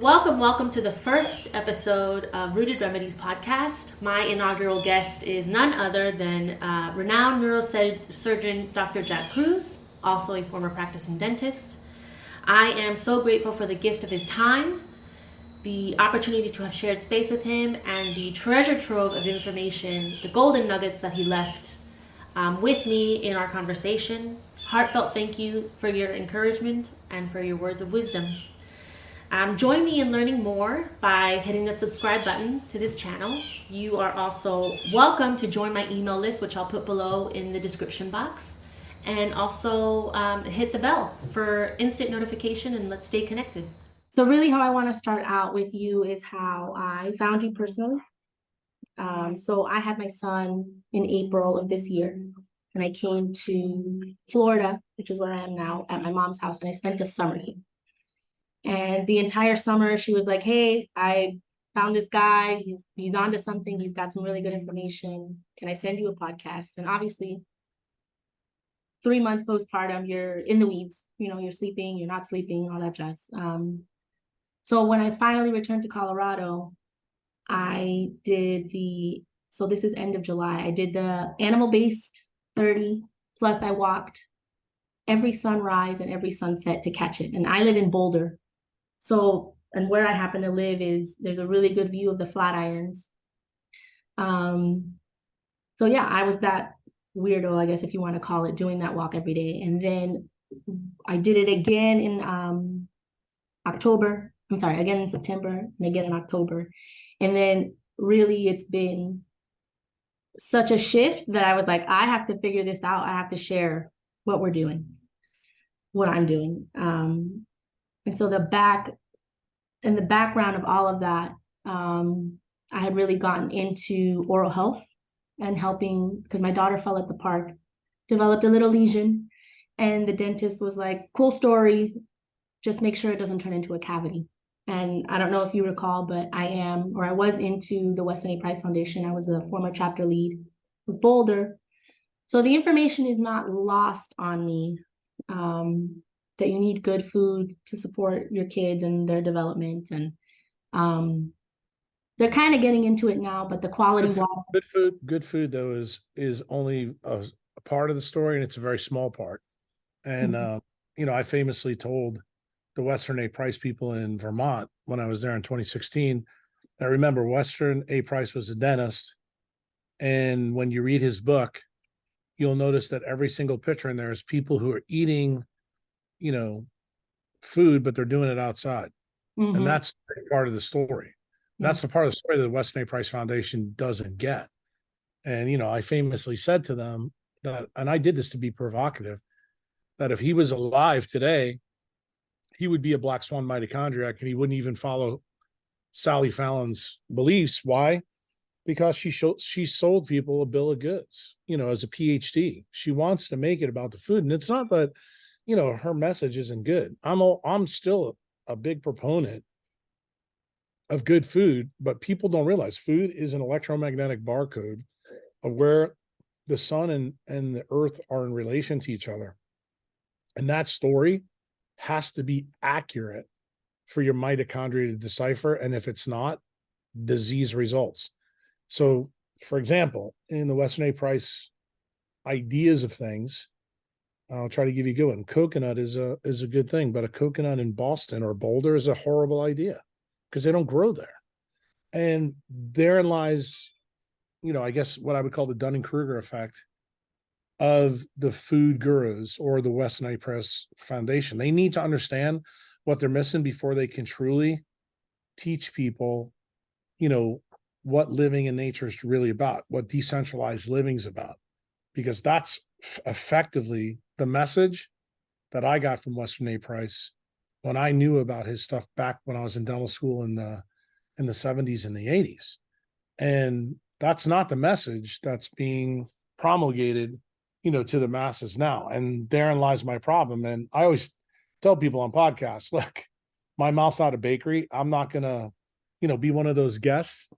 Welcome to the first episode of Rooted Remedies podcast. My inaugural guest is none other than renowned neurosurgeon Dr. Jack Kruse, also a former practicing dentist. I am so grateful for the gift of his time, the opportunity to have shared space with him, and the treasure trove of information, the golden nuggets that he left with me in our conversation. Heartfelt thank you for your encouragement and for your words of wisdom. Join me in learning more by hitting the subscribe button to this channel. You are also welcome to join my email list, which I'll put below in the description box. And also hit the bell for instant notification, and let's stay connected. So really how I want to start out with you is how I found you personally. So I had my son in April of this year, and I came to Florida, which is where I am now, at my mom's house, and I spent the summer here. And the entire summer, she was like, hey, I found this guy. He's onto something. He's got some really good information. Can I send you a podcast? And obviously, 3 months postpartum, you're in the weeds. You know, you're sleeping, you're not sleeping, all that jazz. So when I finally returned to Colorado, I did so this is end of July. I did the animal-based 30, plus I walked every sunrise and every sunset to catch it. And I live in Boulder. So, and where I happen to live there's a really good view of the Flatirons. So yeah, I was that weirdo, I guess, if you want to call it, doing that walk every day. And then I did it again in again in September, and again in October. And then really it's been such a shift that I was like, I have to figure this out. I have to share what we're doing, what I'm doing. And so in the background of all of that, I had really gotten into oral health and helping, because my daughter fell at the park, developed a little lesion, and the dentist was like, cool story, just make sure it doesn't turn into a cavity. And I don't know if you recall, but I was into the Weston A. Price Foundation. I was the former chapter lead of Boulder. So the information is not lost on me. That you need good food to support your kids and their development. And they're kind of getting into it now, but the quality water. Good food though is only a part of the story, and it's a very small part. And I famously told the Western A. Price people in Vermont when I was there in 2016. I remember Western A. Price was a dentist, and when you read his book, you'll notice that every single picture in there is people who are eating food, but they're doing it outside. And that's part of the story. That's the part of the story that the Weston A. Price Foundation doesn't get. And I famously said to them that, and I did this to be provocative, that if he was alive today, he would be a black swan mitochondriac, and he wouldn't even follow Sally Fallon's beliefs. Why? Because she sold people a bill of goods, as a PhD. She wants to make it about the food. And it's not that her message isn't good. I'm still a big proponent of good food, but people don't realize food is an electromagnetic barcode of where the sun and the earth are in relation to each other. And that story has to be accurate for your mitochondria to decipher. And if it's not, disease results. So, for example, in the Weston A. Price ideas of things, I'll try to give you a good one. Coconut is a good thing, but a coconut in Boston or Boulder is a horrible idea because they don't grow there. And therein lies, I guess what I would call the Dunning-Kruger effect of the food gurus or the Weston A. Price Foundation. They need to understand what they're missing before they can truly teach people, what living in nature is really about, what decentralized living is about, because that's effectively the message that I got from Weston A. Price when I knew about his stuff back when I was in dental school in the 70s and the 80s. And that's not the message that's being promulgated, to the masses now. And therein lies my problem. And I always tell people on podcasts, look, my mouth's not a bakery. I'm not going to, be one of those guests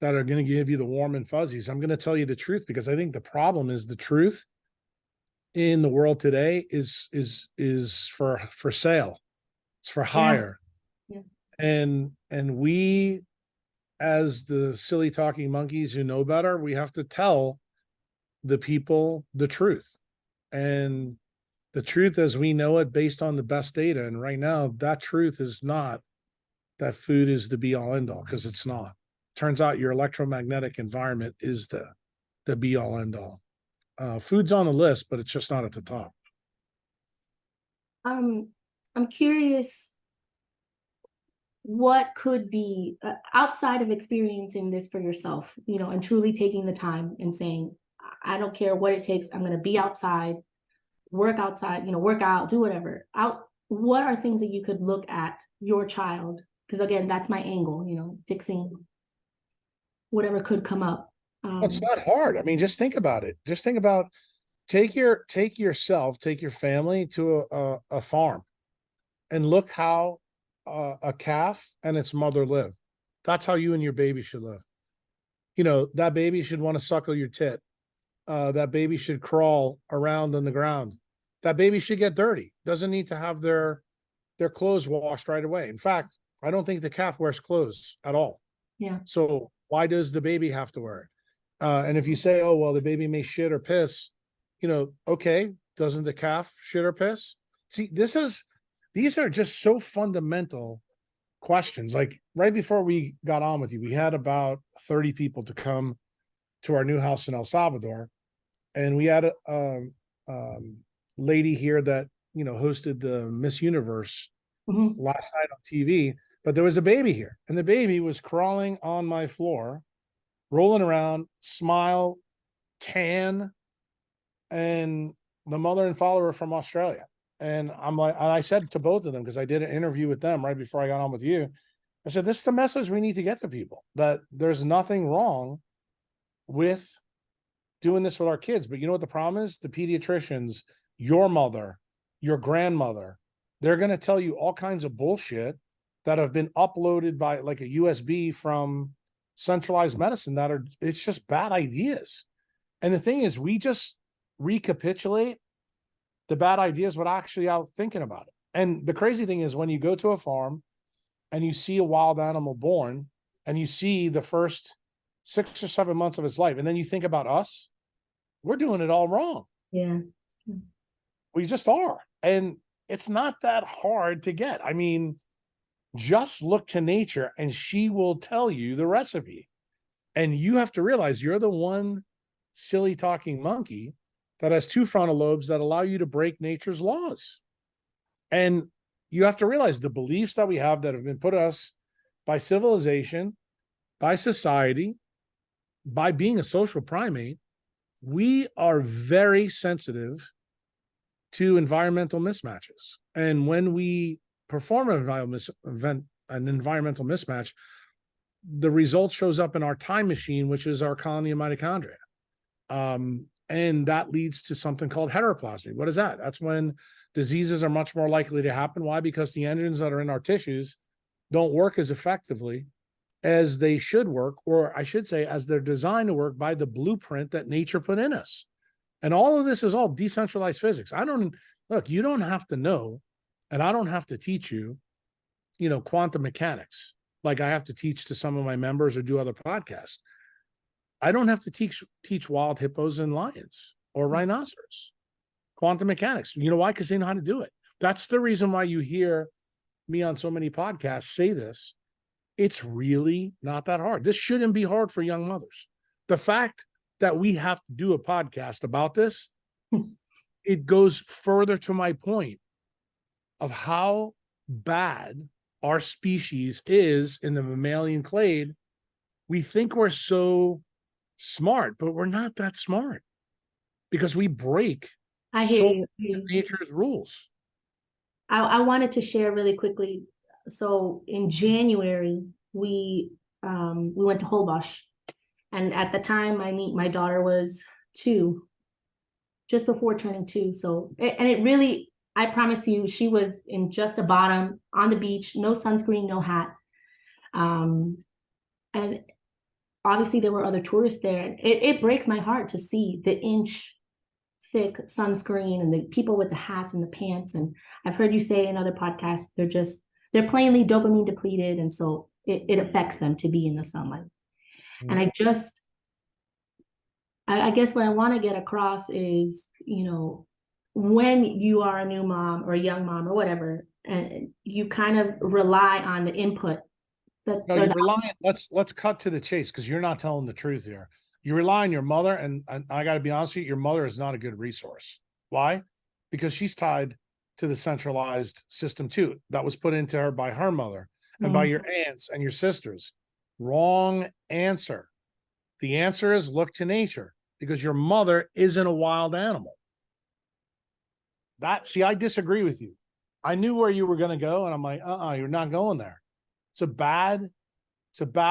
that are going to give you the warm and fuzzies. I'm going to tell you the truth, because I think the problem is the truth in the world today is for sale. It's for hire. Yeah. And we, as the silly talking monkeys who know better, we have to tell the people the truth. And the truth as we know it based on the best data. And right now, that truth is not that food is the be all end all, because it's not. Turns out your electromagnetic environment is the be all end all. Food's on the list, but it's just not at the top. I'm curious what could be outside of experiencing this for yourself, and truly taking the time and saying, I don't care what it takes. I'm going to be outside, work outside, work out, do whatever. What are things that you could look at your child? Because again, that's my angle, fixing whatever could come up. It's not hard. I mean, just think about it. Just think about take your family to a farm and look how a calf and its mother live. That's how you and your baby should live. That baby should want to suckle your tit. That baby should crawl around on the ground. That baby should get dirty. Doesn't need to have their clothes washed right away. In fact, I don't think the calf wears clothes at all. Yeah. So why does the baby have to wear it? And if you say, oh, well, the baby may shit or piss, okay, doesn't the calf shit or piss? See, these are just so fundamental questions. Like right before we got on with you, we had about 30 people to come to our new house in El Salvador. And we had a lady here that, hosted the Miss Universe last night on TV, but there was a baby here and the baby was crawling on my floor, rolling around, smile, tan, and the mother and father are from Australia. And I'm like, and I said to both of them, because I did an interview with them right before I got on with you, I said, this is the message we need to get to people, that there's nothing wrong with doing this with our kids. But you know what the problem is? The pediatricians, your mother, your grandmother, they're going to tell you all kinds of bullshit that have been uploaded by like a USB from centralized medicine it's just bad ideas. And the thing is, we just recapitulate the bad ideas without actually out thinking about it. And the crazy thing is when you go to a farm and you see a wild animal born and you see the first 6 or 7 months of its life, and then you think about us, we're doing it all wrong. Yeah. We just are. And it's not that hard to get. I mean, just look to nature and she will tell you the recipe. And you have to realize you're the one silly talking monkey that has 2 frontal lobes that allow you to break nature's laws. And you have to realize the beliefs that we have that have been put us by civilization, by society, by being a social primate, we are very sensitive to environmental mismatches. And when we perform an environmental mismatch, the result shows up in our time machine, which is our colony of mitochondria. And that leads to something called heteroplasmy. What is that? That's when diseases are much more likely to happen. Why? Because the engines that are in our tissues don't work as effectively as they should work, or I should say, as they're designed to work by the blueprint that nature put in us. And all of this is all decentralized physics. You don't have to know, and I don't have to teach you, quantum mechanics, like I have to teach to some of my members or do other podcasts. I don't have to teach wild hippos and lions or rhinoceros quantum mechanics. You know why? Because they know how to do it. That's the reason why you hear me on so many podcasts say this. It's really not that hard. This shouldn't be hard for young mothers. The fact that we have to do a podcast about this, it goes further to my point of how bad our species is in the mammalian clade. We think we're so smart, but we're not that smart because we break nature's rules. I wanted to share really quickly. So in January, we went to Holbox, and at the time, my daughter was 2, just before turning 2. So, and it really, I promise you, she was in just the bottom on the beach, no sunscreen, no hat. And obviously there were other tourists there. It breaks my heart to see the inch thick sunscreen and the people with the hats and the pants. And I've heard you say in other podcasts, they're just they're plainly dopamine depleted, and so it affects them to be in the sunlight. And I guess what I want to get across is, when you are a new mom or a young mom or whatever, and you kind of rely on the input that No, you're relying. Let's cut to the chase, because you're not telling the truth here. You rely on your mother, and I got to be honest with you, your mother is not a good resource. Why? Because she's tied to the centralized system too. That was put into her by her mother and by your aunts and your sisters. Wrong answer. The answer is look to nature, because your mother isn't a wild animal. I disagree with you. I knew where you were going to go, and I'm like, you're not going there. It's a bad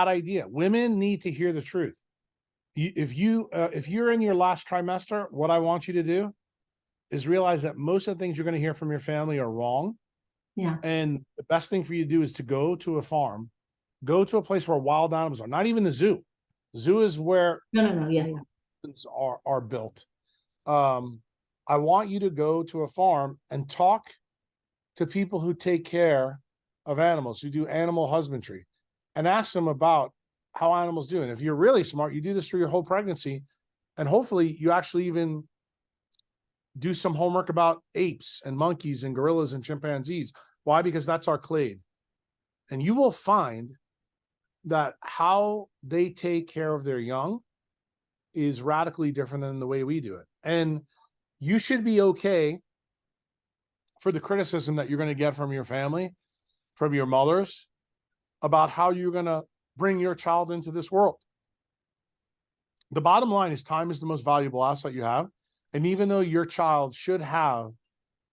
idea. Women need to hear the truth. If you're in your last trimester, what I want you to do is realize that most of the things you're going to hear from your family are wrong. Yeah. And the best thing for you to do is to go to a farm, go to a place where wild animals are, not even the zoo. Zoo is where are built. I want you to go to a farm and talk to people who take care of animals, who do animal husbandry, and ask them about how animals do. And if you're really smart, you do this through your whole pregnancy, and hopefully you actually even do some homework about apes and monkeys and gorillas and chimpanzees. Why? Because that's our clade. And you will find that how they take care of their young is radically different than the way we do it. And you should be okay for the criticism that you're going to get from your family, from your mothers, about how you're going to bring your child into this world. The bottom line is time is the most valuable asset you have. And even though your child should have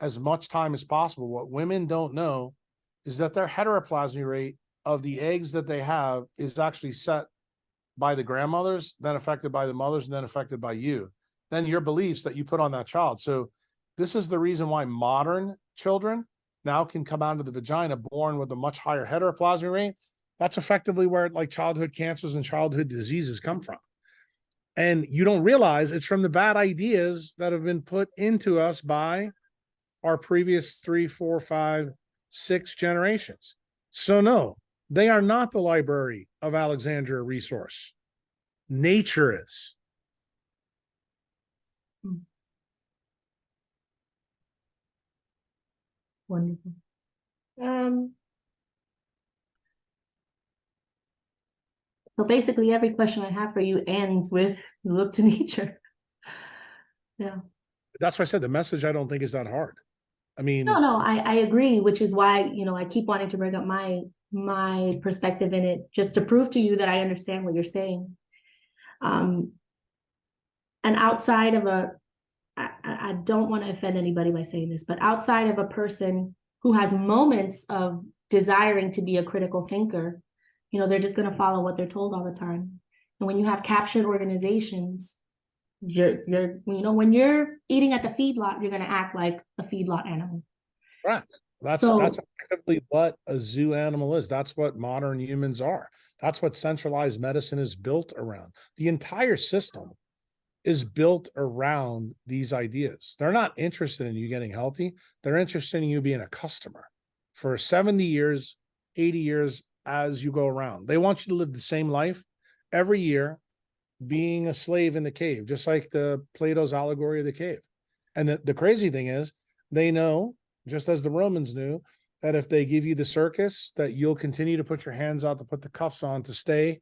as much time as possible, what women don't know is that their heteroplasmy rate of the eggs that they have is actually set by the grandmothers, then affected by the mothers, and then affected by you, then your beliefs that you put on that child. So this is the reason why modern children now can come out of the vagina born with a much higher heteroplasmy rate. That's effectively where like childhood cancers and childhood diseases come from. And you don't realize it's from the bad ideas that have been put into us by our previous 3, 4, 5, 6 generations. So no, they are not the Library of Alexandria resource. Nature is. Wonderful. So basically every question I have for you ends with look to nature. Yeah. That's why I said the message I don't think is that hard. I mean, no, I agree, which is why, I keep wanting to bring up my perspective in it, just to prove to you that I understand what you're saying. And outside of I don't want to offend anybody by saying this, but outside of a person who has moments of desiring to be a critical thinker, they're just going to follow what they're told all the time. And when you have captured organizations, when you're eating at the feedlot, you're going to act like a feedlot animal. Right. That's effectively what a zoo animal is. That's what modern humans are. That's what centralized medicine is built around. The entire system is built around these ideas. They're not interested in you getting healthy. They're interested in you being a customer for 70 years, 80 years as you go around. They want you to live the same life every year, being a slave in the cave, just like the Plato's allegory of the cave. And the crazy thing is, they know, just as the Romans knew, that if they give you the circus, that you'll continue to put your hands out to put the cuffs on to stay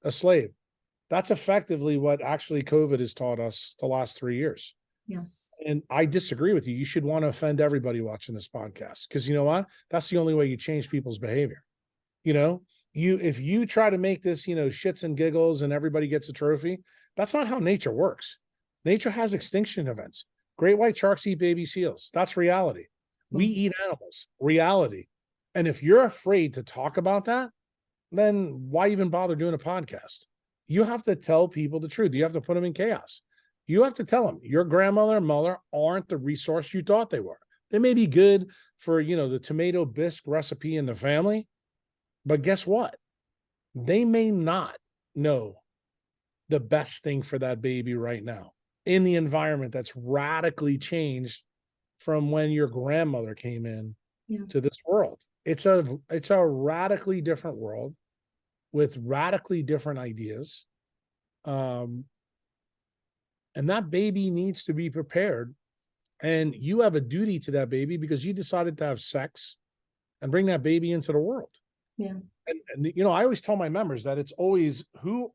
a slave. That's effectively what actually COVID has taught us the last 3 years. Yeah. And I disagree with you. You should want to offend everybody watching this podcast, because you know what? That's the only way you change people's behavior. If you try to make this, shits and giggles and everybody gets a trophy, that's not how nature works. Nature has extinction events. Great white sharks eat baby seals. That's reality. We eat animals, reality. And if you're afraid to talk about that, then why even bother doing a podcast? You have to tell people the truth. You have to put them in chaos. You have to tell them your grandmother and mother aren't the resource you thought they were. They may be good for, the tomato bisque recipe in the family, but guess what? They may not know the best thing for that baby right now in the environment that's radically changed from when your grandmother came in to this world. It's a radically different world with radically different ideas. And that baby needs to be prepared. And you have a duty to that baby because you decided to have sex and bring that baby into the world. Yeah. And you know, I always tell my members that it's always who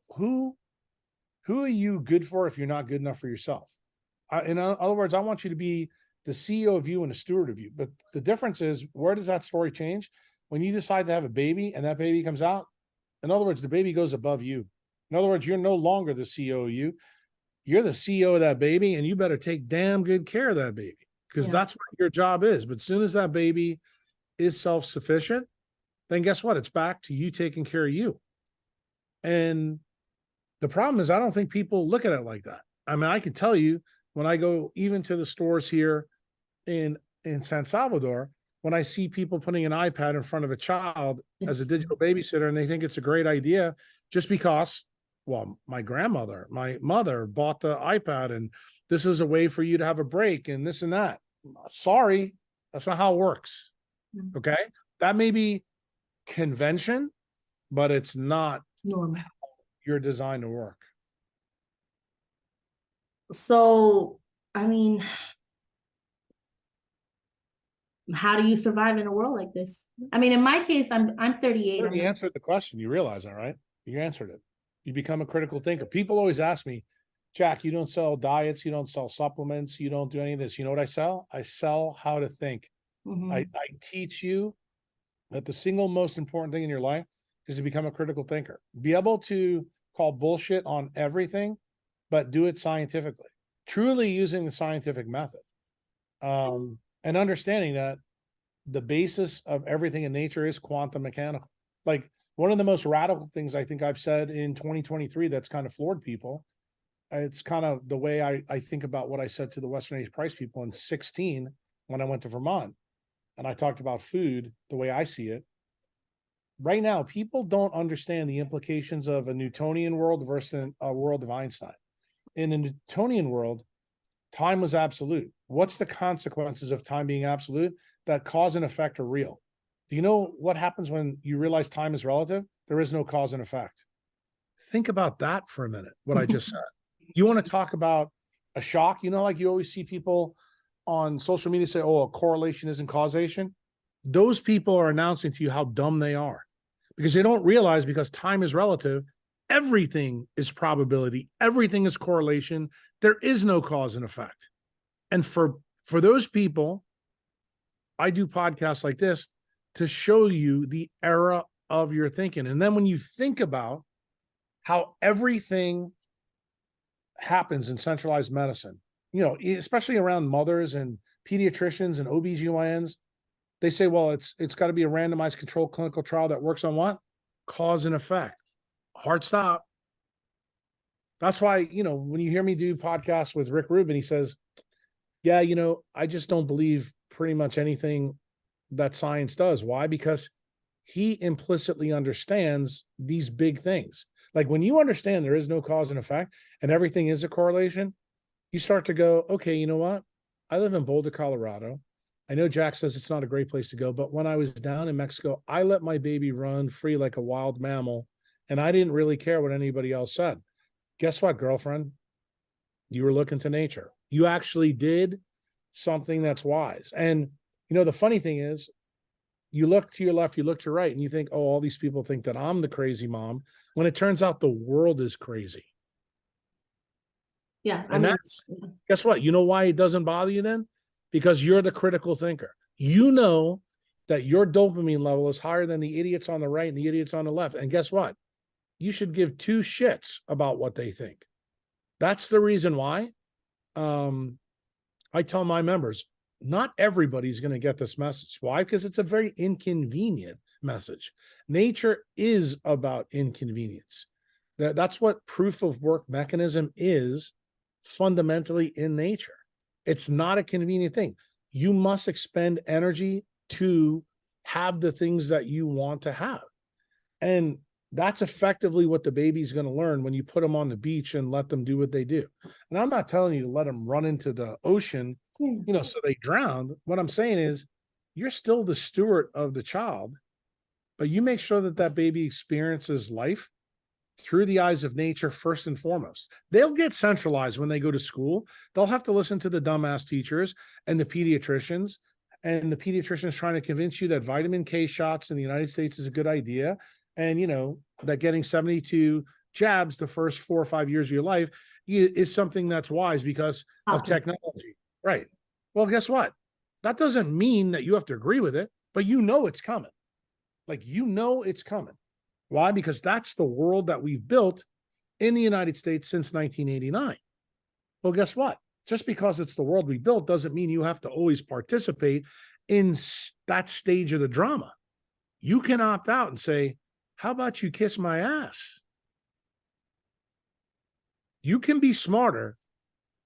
are you good for if you're not good enough for yourself? In other words, I want you to be the CEO of you and a steward of you. But the difference is, where does that story change? When you decide to have a baby and that baby comes out, in other words, the baby goes above you. In other words, you're no longer the CEO of you. You're the CEO of that baby, and you better take damn good care of that baby because that's what your job is. But as soon as that baby is self-sufficient, then guess what? It's back to you taking care of you. And the problem is, I don't think people look at it like that. I mean, I can tell you when I go even to the stores here in San Salvador, when I see people putting an iPad in front of a child as a digital babysitter, and they think it's a great idea just because, well, my mother bought the iPad and this is a way for you to have a break and this and that. Sorry, that's not how it works. Okay. That may be convention, but it's not normal. How you're designed to work. So, I mean, how do you survive in a world like this? I mean, in my case, I'm 38. You answered the question. You realize that, right? You answered it. You become a critical thinker. People always ask me, Jack, you don't sell diets, you don't sell supplements, you don't do any of this. You know what I sell? I sell how to think. I teach you that the single most important thing in your life is to become a critical thinker. Be able to call bullshit on everything, but do it scientifically, truly using the scientific method. And understanding that the basis of everything in nature is quantum mechanical. Like, one of the most radical things I think I've said in 2023 that's kind of floored people. It's kind of the way I think about what I said to the Western Age Price people in 2016 when I went to Vermont. And I talked about food the way I see it. Right now, people don't understand the implications of a Newtonian world versus a world of Einstein. In a Newtonian world, time was absolute. What's the consequences of time being absolute? That cause and effect are real. Do you know what happens when you realize time is relative? There is no cause and effect. Think about that for a minute, what I just said. You want to talk about a shock? You know, like you always see people on social media say, oh, a correlation isn't causation. Those people are announcing to you how dumb they are because they don't realize, because time is relative, everything is probability, everything is correlation. There is no cause and effect. And for those people, I do podcasts like this to show you the era of your thinking. And then when you think about how everything happens in centralized medicine, you know, especially around mothers and pediatricians and OBGYNs, they say, well, it's got to be a randomized controlled clinical trial that works on what? Cause and effect. Hard stop. That's why, you know, when you hear me do podcasts with Rick Rubin, he says, yeah, you know, I just don't believe pretty much anything that science does. Why? Because he implicitly understands these big things. Like when you understand there is no cause and effect and everything is a correlation, you start to go, okay, you know what? I live in Boulder, Colorado. I know Jack says it's not a great place to go, but when I was down in Mexico, I let my baby run free like a wild mammal, and I didn't really care what anybody else said. Guess what, girlfriend? You were looking to nature. You actually did something that's wise. And, you know, the funny thing is, you look to your left, you look to your right, and you think, oh, all these people think that I'm the crazy mom, when it turns out the world is crazy. Yeah. And that's, guess what? You know why it doesn't bother you then? Because you're the critical thinker. You know that your dopamine level is higher than the idiots on the right and the idiots on the left. And guess what? You should give two shits about what they think. That's the reason why I tell my members, not everybody's going to get this message. Why? Because it's a very inconvenient message. Nature is about inconvenience. That's what proof of work mechanism is fundamentally in nature. It's not a convenient thing. You must expend energy to have the things that you want to have. And that's effectively what the baby's going to learn when you put them on the beach and let them do what they do. And I'm not telling you to let them run into the ocean, you know, so they drown. What I'm saying is you're still the steward of the child, but you make sure that that baby experiences life through the eyes of nature first and foremost. They'll get centralized when they go to school. They'll have to listen to the dumbass teachers and the pediatricians trying to convince you that vitamin K shots in the United States is a good idea. And, that getting 72 jabs the first 4 or 5 years of your life is something that's wise because of technology. Right. Well, guess what? That doesn't mean that you have to agree with it, but it's coming. Like, it's coming. Why? Because that's the world that we've built in the United States since 1989. Well, guess what? Just because it's the world we built doesn't mean you have to always participate in that stage of the drama. You can opt out and say, how about you kiss my ass? You can be smarter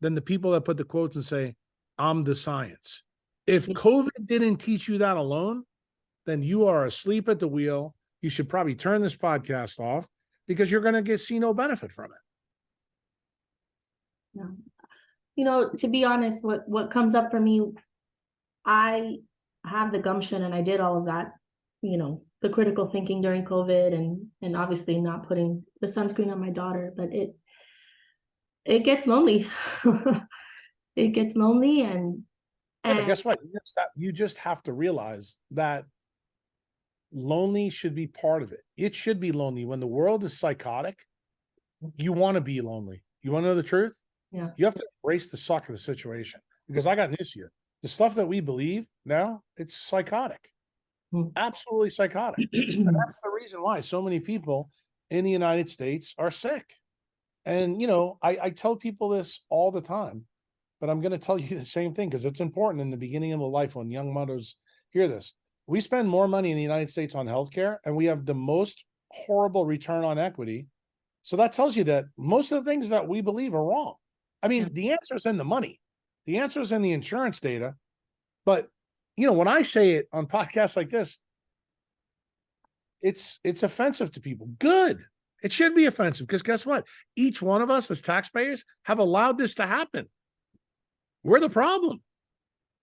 than the people that put the quotes and say, I'm the science. If COVID didn't teach you that alone, then you are asleep at the wheel. You should probably turn this podcast off because you're going to see no benefit from it. No. To be honest, what comes up for me, I have the gumption and I did all of that, the critical thinking during COVID and obviously not putting the sunscreen on my daughter, but it gets lonely. It gets lonely and but guess what? You just have to realize that lonely should be part of it. It should be lonely. When the world is psychotic, you want to be lonely. You want to know the truth? Yeah. You have to embrace the suck of the situation. Because I got news to you. The stuff that we believe now, it's psychotic. Absolutely psychotic. And that's the reason why so many people in the United States are sick. And, I tell people this all the time, but I'm going to tell you the same thing because it's important in the beginning of the life when young mothers hear this. We spend more money in the United States on healthcare, and we have the most horrible return on equity. So that tells you that most of the things that we believe are wrong. I mean, the answer is in the money. The answer is in the insurance data. But, when I say it on podcasts like this, it's offensive to people. Good. It should be offensive because guess what? Each one of us as taxpayers have allowed this to happen. We're the problem.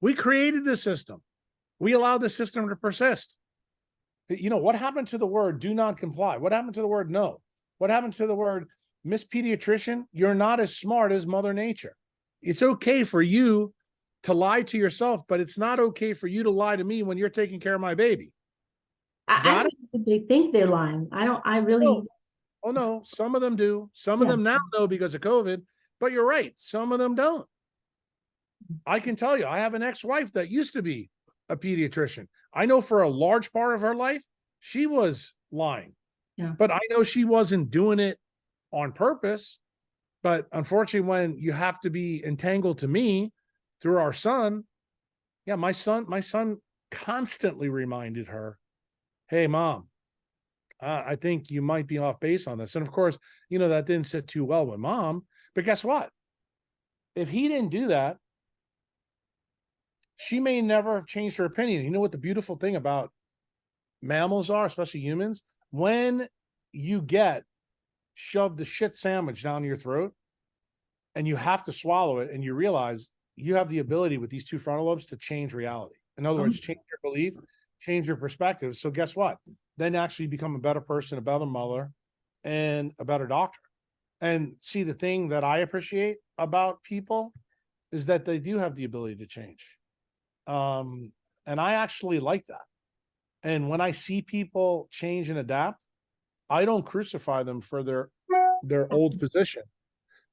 We created this system. We allowed the system to persist. What happened to the word do not comply? What happened to the word no? What happened to the word Miss Pediatrician? You're not as smart as Mother Nature. It's okay for you to lie to yourself, but it's not okay for you to lie to me when you're taking care of my baby. I they think they're lying. I really. Oh, no. Some of them do. Some of them now know because of COVID, but you're right. Some of them don't. I can tell you, I have an ex-wife that used to be a pediatrician. I know for a large part of her life, she was lying. Yeah. But I know she wasn't doing it on purpose. But unfortunately, when you have to be entangled to me through our son, my son constantly reminded her, hey, Mom, I think you might be off base on this. And of course, that didn't sit too well with Mom. But guess what? If he didn't do that, she may never have changed her opinion. You know what the beautiful thing about mammals are, especially humans? When you get shoved the shit sandwich down your throat and you have to swallow it and you realize you have the ability with these two frontal lobes to change reality. In other words, change your belief, change your perspective. So guess what? Then actually become a better person, a better mother, and a better doctor. And see, the thing that I appreciate about people is that they do have the ability to change. And I actually like that. And when I see people change and adapt, I don't crucify them for their old position.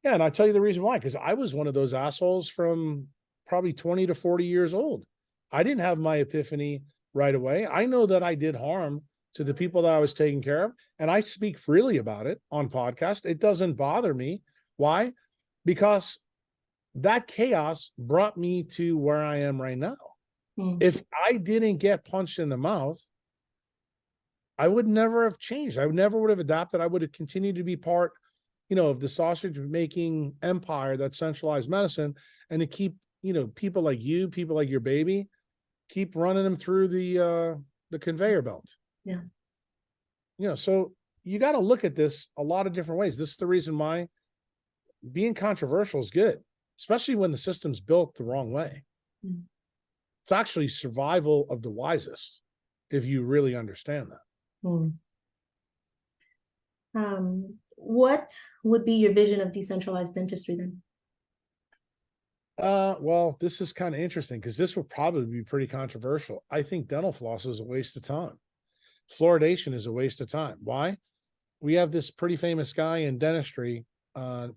Yeah, and I'll tell you the reason why, because I was one of those assholes from probably 20 to 40 years old. I didn't have my epiphany right away. I know that I did harm to the people that I was taking care of, and I speak freely about it on podcast. It doesn't bother me. Why? Because that chaos brought me to where I am right now. If I didn't get punched in the mouth, I would never have changed. I never would have adapted. I would have continued to be part, of the sausage making empire that's centralized medicine, and to keep, people like you, people like your baby, keep running them through the conveyor belt. Yeah. So you got to look at this a lot of different ways. This is the reason why being controversial is good, especially when the system's built the wrong way. It's actually survival of the wisest, if you really understand that. What would be your vision of decentralized dentistry then? Well, this is kind of interesting because this would probably be pretty controversial. I think dental floss is a waste of time. Fluoridation is a waste of time. Why? We have this pretty famous guy in dentistry,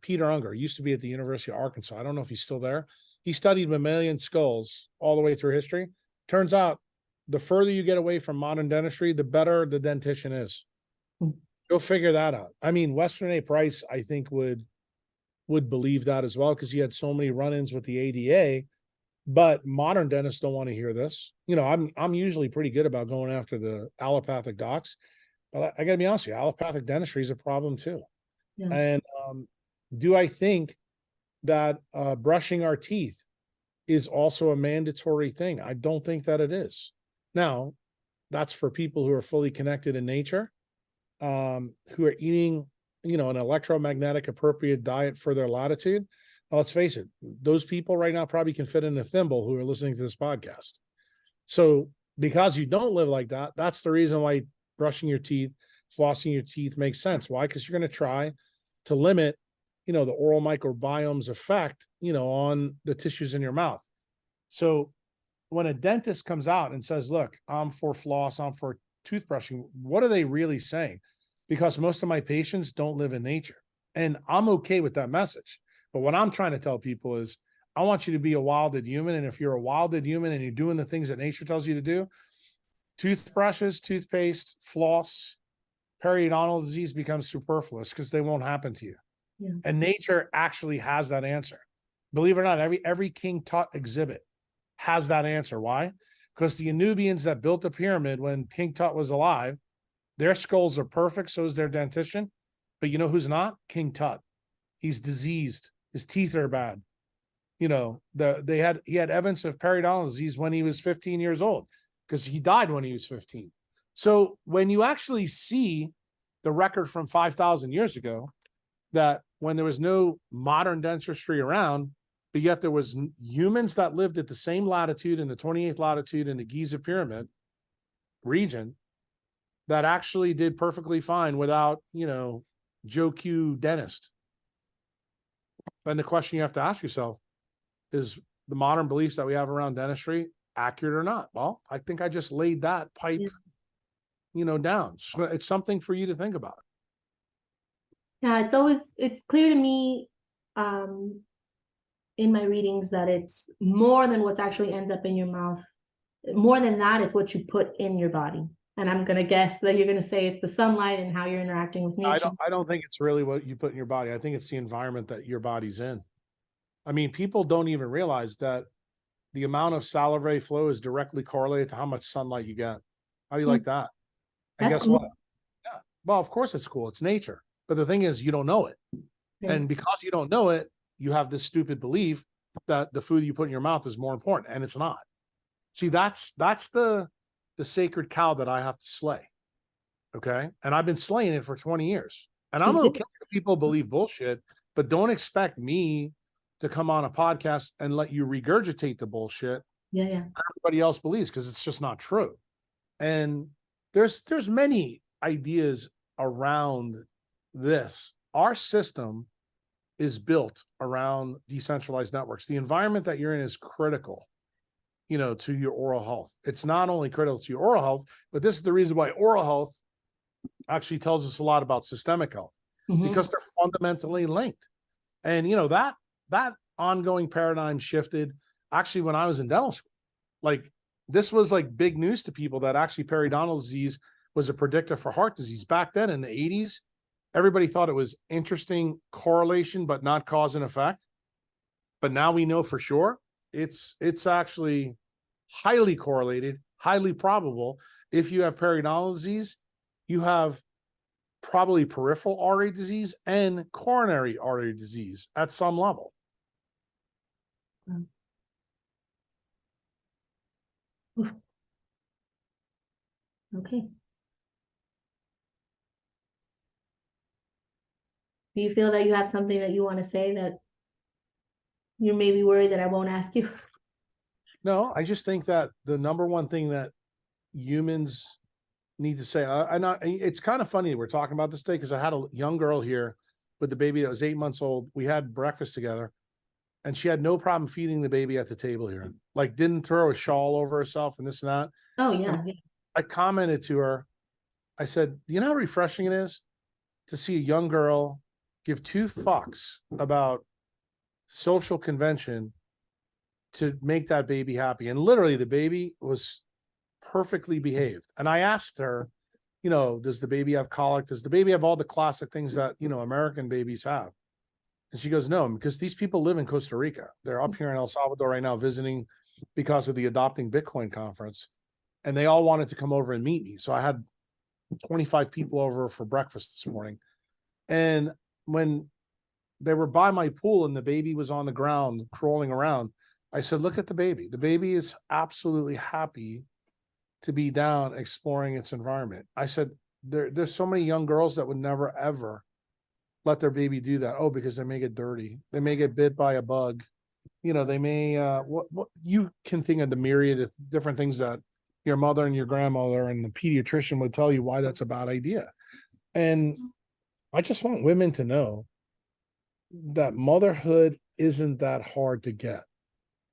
Peter Unger, used to be at the University of Arkansas. I don't know if he's still there. He studied mammalian skulls all the way through history. Turns out the further you get away from modern dentistry, the better the dentition is. Go figure that out. I mean, Western A. Price, I think, would believe that as well because he had so many run-ins with the ADA. But modern dentists don't want to hear this. You know, I'm usually pretty good about going after the allopathic docs, but I got to be honest with you, allopathic dentistry is a problem too. Yeah. And do I think that brushing our teeth is also a mandatory thing? I don't think that it is. Now, that's for people who are fully connected in nature, who are eating, you know, an electromagnetic appropriate diet for their latitude. Well, let's face it, those people right now probably can fit in a thimble who are listening to this podcast. So because you don't live like that, that's the reason why brushing your teeth, flossing your teeth makes sense. Why? Because you're going to try to limit, you know, the oral microbiome's effect, you know, on the tissues in your mouth. So when a dentist comes out and says, look, I'm for floss, I'm for toothbrushing, what are they really saying? Because most of my patients don't live in nature. And I'm okay with that message. But what I'm trying to tell people is, I want you to be a wilded human. And if you're a wilded human and you're doing the things that nature tells you to do, toothbrushes, toothpaste, floss, periodontal disease becomes superfluous because they won't happen to you. Yeah. And nature actually has that answer. Believe it or not, every King Tut exhibit has that answer. Why? Because the Anubians that built the pyramid when King Tut was alive, their skulls are perfect, so is their dentition. But you know who's not? King Tut. He's diseased. His teeth are bad. You know, he had evidence of periodontal disease when he was 15 years old because he died when he was 15. So when you actually see the record from 5,000 years ago, that when there was no modern dentistry around, but yet there was humans that lived at the same latitude in the 28th latitude in the Giza pyramid region that actually did perfectly fine without, you know, Joe Q dentist. Then the question you have to ask yourself is, the modern beliefs that we have around dentistry accurate or not? Well, I think I just laid that pipe, you know, down. So it's something for you to think about. Yeah, it's clear to me in my readings that it's more than what's actually ends up in your mouth. More than that, it's what you put in your body. And I'm going to guess that you're going to say it's the sunlight and how you're interacting with nature. I don't think it's really what you put in your body. I think it's the environment that your body's in. I mean, people don't even realize that the amount of salivary flow is directly correlated to how much sunlight you get. How do you like that? And That's guess cool. what? Yeah. Well, of course it's cool. It's nature. But the thing is, you don't know it. Yeah. And because you don't know it, you have this stupid belief that the food you put in your mouth is more important, and it's not. See, that's the sacred cow that I have to slay. Okay. And I've been slaying it for 20 years. And I'm okay if people believe bullshit, but don't expect me to come on a podcast and let you regurgitate the bullshit everybody else believes, because it's just not true. And there's many ideas around this. Our system is built around decentralized networks. The environment that you're in is critical, you know, to your oral health. It's not only critical to your oral health, but this is the reason why oral health actually tells us a lot about systemic health, because they're fundamentally linked. And, you know, that ongoing paradigm shifted actually when I was in dental school. Like, this was like big news to people that actually periodontal disease was a predictor for heart disease. Back then in the 80s, everybody thought it was interesting correlation, but not cause and effect. But now we know for sure it's actually highly correlated, highly probable. If you have periodontal disease, you have probably peripheral artery disease and coronary artery disease at some level. Okay. Do you feel that you have something that you want to say that you're maybe worried that I won't ask you? No, I just think that the number one thing that humans need to say, it's kind of funny that we're talking about this today because I had a young girl here with the baby that was 8 months old. We had breakfast together and she had no problem feeding the baby at the table here. Like didn't throw a shawl over herself and this and that. Oh yeah. And I commented to her, I said, you know how refreshing it is to see a young girl give two fucks about social convention to make that baby happy. And literally the baby was perfectly behaved. And I asked her, you know, does the baby have colic? Does the baby have all the classic things that, you know, American babies have? And she goes, no, because these people live in Costa Rica. They're up here in El Salvador right now visiting because of the Adopting Bitcoin conference. And they all wanted to come over and meet me. So I had 25 people over for breakfast this morning. And when they were by my pool and the baby was on the ground crawling around, I said, look at the baby. The baby is absolutely happy to be down exploring its environment. I said, there's so many young girls that would never, ever let their baby do that. Oh, because they may get dirty. They may get bit by a bug. You know, they may, what you can think of the myriad of different things that your mother and your grandmother and the pediatrician would tell you why that's a bad idea. And I just want women to know that motherhood isn't that hard to get.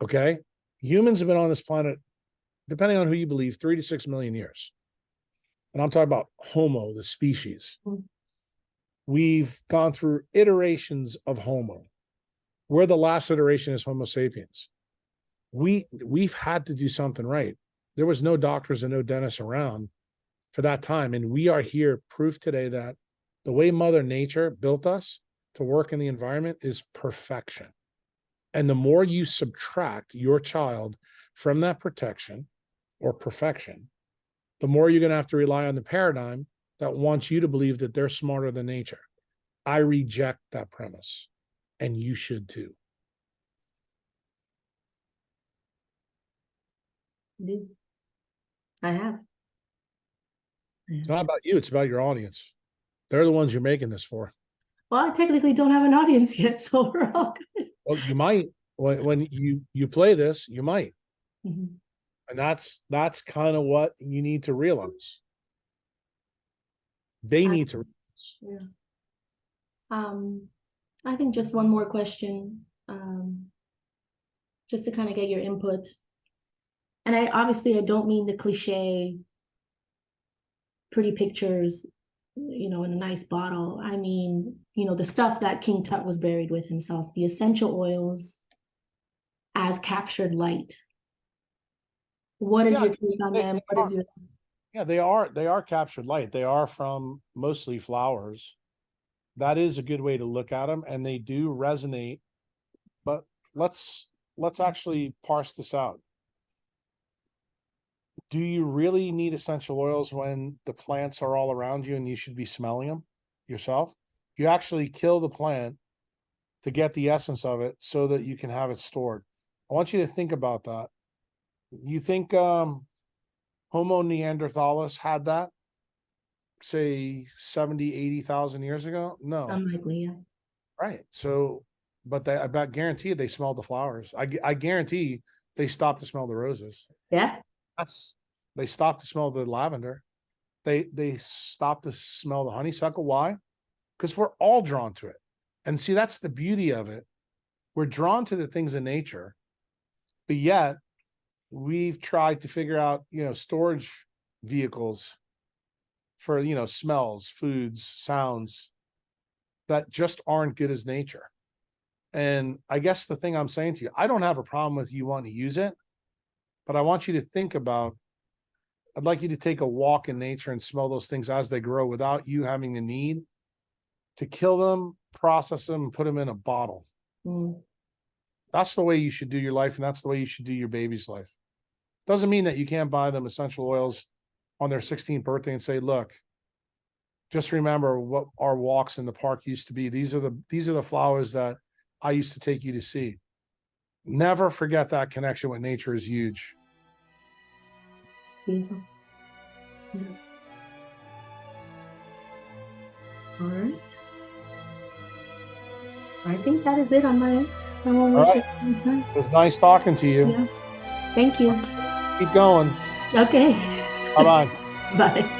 Okay. Humans have been on this planet, depending on who you believe, 3 to 6 million years. And I'm talking about Homo, the species. We've gone through iterations of Homo. We're the last iteration is Homo sapiens. We've had to do something right. There was no doctors and no dentists around for that time. And we are here, proof today that the way Mother Nature built us to work in the environment is perfection. And the more you subtract your child from that protection or perfection, the more you're going to have to rely on the paradigm that wants you to believe that they're smarter than nature. I reject that premise, and you should too. I have. It's not about you, it's about your audience. They're the ones you're making this for. Well, I technically don't have an audience yet, so we're all good. Well, you might. When you play this, you might. Mm-hmm. And that's kind of what you need to realize. They need to realize. Yeah. I think just one more question, just to kind of get your input. And I don't mean the cliche pretty pictures, you know, in a nice bottle. I mean, you know, the stuff that King Tut was buried with himself, the essential oils as captured light. What is your take on them? What is your... Yeah, they are captured light. They are from mostly flowers. That is a good way to look at them, and they do resonate. But let's actually parse this out. Do you really need essential oils when the plants are all around you and you should be smelling them yourself? You actually kill the plant to get the essence of it so that you can have it stored. I want you to think about that. You think Homo neanderthalis had that, say 70, 80,000 years ago? No. Unlikely, yeah. Right. So, but I guarantee they smelled the flowers. I guarantee they stopped to smell the roses. Yeah. They stopped to smell the lavender. They stopped to smell the honeysuckle. Why? Because we're all drawn to it. And see, that's the beauty of it. We're drawn to the things in nature, but yet we've tried to figure out, you know, storage vehicles for, you know, smells, foods, sounds that just aren't good as nature. And I guess the thing I'm saying to you, I don't have a problem with you wanting to use it, but I want you to think about, I'd like you to take a walk in nature and smell those things as they grow without you having the need to kill them, process them, and put them in a bottle. That's the way you should do your life, and that's the way you should do your baby's life. Doesn't mean that you can't buy them essential oils on their 16th birthday and say, look, just remember what our walks in the park used to be. These are the flowers that I used to take you to see. Never forget that connection with nature is huge. Beautiful. Yeah. All right. I think that is it on my end. All right. It was nice talking to you. Yeah. Thank you. Keep going. Okay. Bye-bye. Bye.